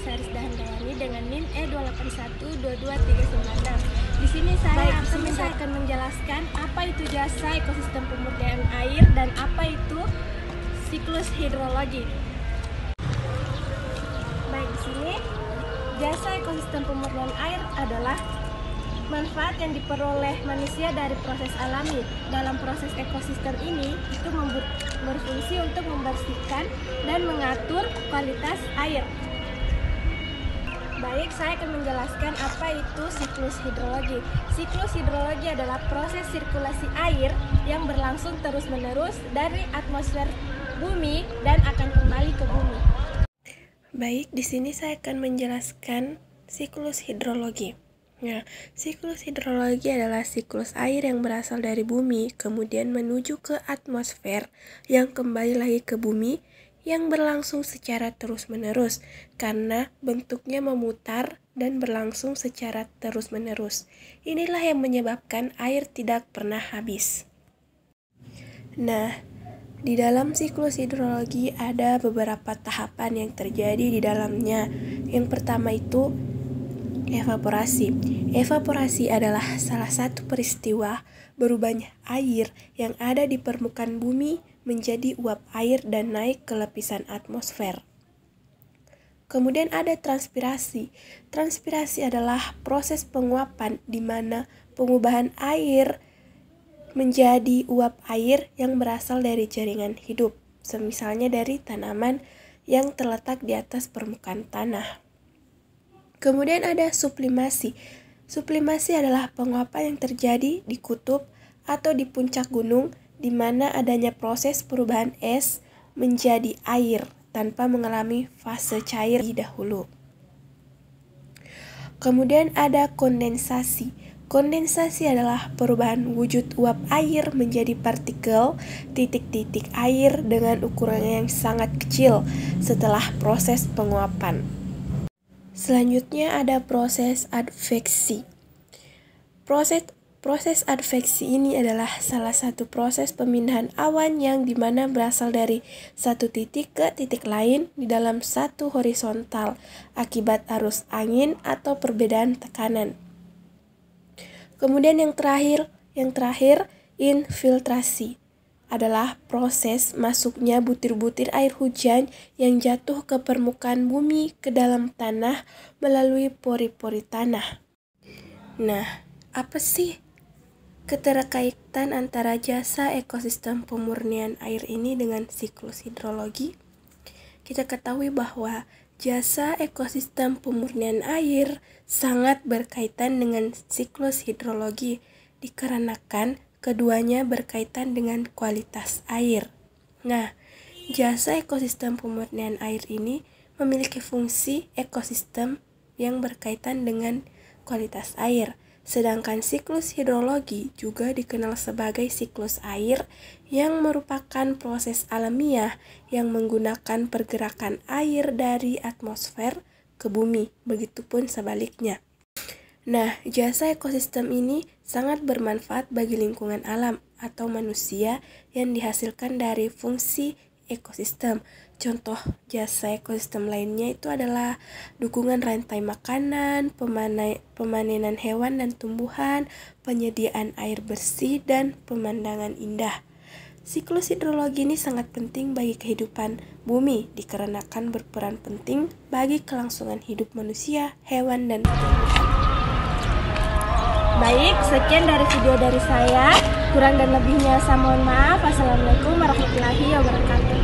Saris Dahandayani dengan NIM E28122396. Di sini saya akan menjelaskan apa itu jasa ekosistem pemurnian air dan apa itu siklus hidrologi. Baik, di sini jasa ekosistem pemurnian air adalah manfaat yang diperoleh manusia dari proses alami. Dalam proses ekosistem ini, itu berfungsi untuk membersihkan dan mengatur kualitas air. Baik, saya akan menjelaskan apa itu siklus hidrologi. Siklus hidrologi adalah proses sirkulasi air yang berlangsung terus-menerus dari atmosfer bumi dan akan kembali ke bumi. Baik, di sini saya akan menjelaskan siklus hidrologi. Nah, siklus hidrologi adalah siklus air yang berasal dari bumi, kemudian menuju ke atmosfer, yang kembali lagi ke bumi, yang berlangsung secara terus-menerus, karena bentuknya memutar dan berlangsung secara terus-menerus. Inilah yang menyebabkan air tidak pernah habis. Nah, di dalam siklus hidrologi ada beberapa tahapan yang terjadi di dalamnya. Yang pertama itu evaporasi. Evaporasi adalah salah satu peristiwa berubahnya air yang ada di permukaan bumi menjadi uap air dan naik ke lapisan atmosfer. Kemudian ada transpirasi. Transpirasi adalah proses penguapan di mana pengubahan air menjadi uap air yang berasal dari jaringan hidup, semisalnya dari tanaman yang terletak di atas permukaan tanah. Kemudian ada sublimasi. Sublimasi adalah penguapan yang terjadi di kutub atau di puncak gunung, di mana adanya proses perubahan es menjadi air tanpa mengalami fase cair dahulu. Kemudian ada kondensasi. Kondensasi adalah perubahan wujud uap air menjadi partikel titik-titik air dengan ukuran yang sangat kecil setelah proses penguapan. Selanjutnya ada proses adveksi. Proses adveksi ini adalah salah satu proses pemindahan awan yang dimana berasal dari satu titik ke titik lain di dalam satu horizontal akibat arus angin atau perbedaan tekanan. Kemudian yang terakhir infiltrasi adalah proses masuknya butir-butir air hujan yang jatuh ke permukaan bumi ke dalam tanah melalui pori-pori tanah. Nah, apa sih keterkaitan antara jasa ekosistem pemurnian air ini dengan siklus hidrologi? Kita ketahui bahwa jasa ekosistem pemurnian air sangat berkaitan dengan siklus hidrologi dikarenakan keduanya berkaitan dengan kualitas air. Nah, jasa ekosistem pemurnian air ini memiliki fungsi ekosistem yang berkaitan dengan kualitas air. Sedangkan siklus hidrologi juga dikenal sebagai siklus air yang merupakan proses alamiah yang menggunakan pergerakan air dari atmosfer ke bumi, begitupun sebaliknya. Nah, jasa ekosistem ini sangat bermanfaat bagi lingkungan alam atau manusia yang dihasilkan dari fungsi ekosistem. Contoh jasa ekosistem lainnya itu adalah dukungan rantai makanan, pemanenan hewan dan tumbuhan, penyediaan air bersih, dan pemandangan indah. Siklus hidrologi ini sangat penting bagi kehidupan bumi dikarenakan berperan penting bagi kelangsungan hidup manusia, hewan, dan tumbuhan. Baik, sekian dari video dari saya. Kurang dan lebihnya saya mohon maaf. Wassalamualaikum warahmatullahi wabarakatuh.